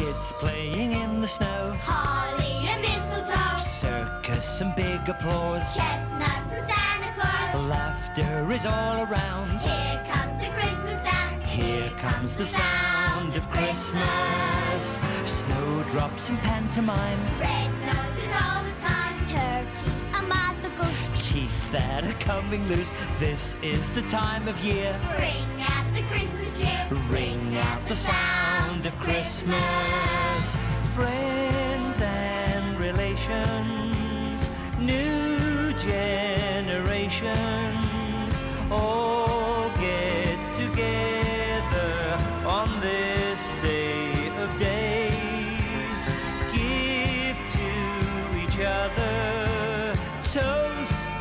Kids playing in the snow, holly and mistletoe, circus and big applause, chestnuts and Santa Claus. Laughter is all around. Here comes the Christmas sound. Here comes the sound of Christmas. Snowdrops and pantomime, Red noses all the time. Turkey and mother goose. teeth that are coming loose. This is the time of year. Ring out the Christmas cheer. Ring out the sound of Christmas. Friends and relations, new generations, all get together on this day of days. Give to each other, toast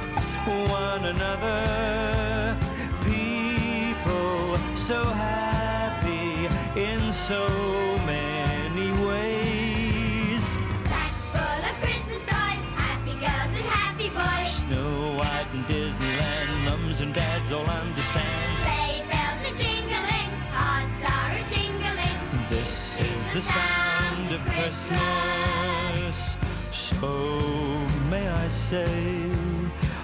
one another. People so happy in so many ways. Sacks full of Christmas toys. Happy girls and happy boys. Snow White and Disneyland, mums and dads all understand. Sleigh bells are jingling. Hearts are a-tingling. This is the sound of Christmas. So may I say,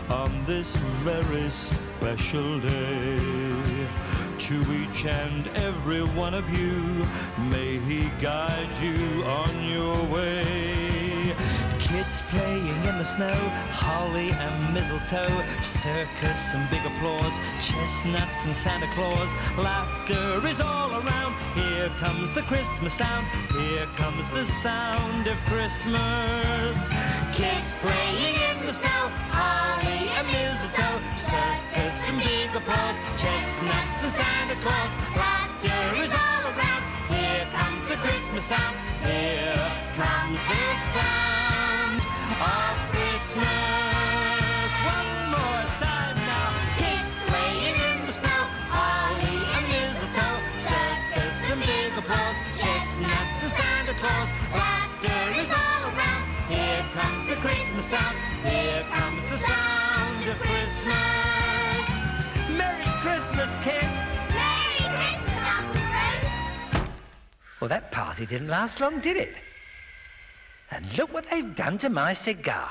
on this very special day, to each and every one of you, may he guide you on your way. Kids playing in the snow, holly and mistletoe, circus and big applause, chestnuts and Santa Claus. Laughter is all around. Here comes the Christmas sound. Here comes the sound of Christmas. Kids playing in the snow, holly and mistletoe, circus and big applause, chestnuts and Santa Claus. Laughter is all around. Here comes the Christmas sound. Here comes the sound of Christmas. One more time now. Kids playing in the snow, holly and mistletoe, circus and big applause, chestnuts and Santa Claus. Laughter is all around. Here comes the Christmas sound. Here comes the sound of Christmas. Merry Christmas, kids! Merry Christmas, Uncle Bruce. Well, that party didn't last long, did it? And look what they've done to my cigar.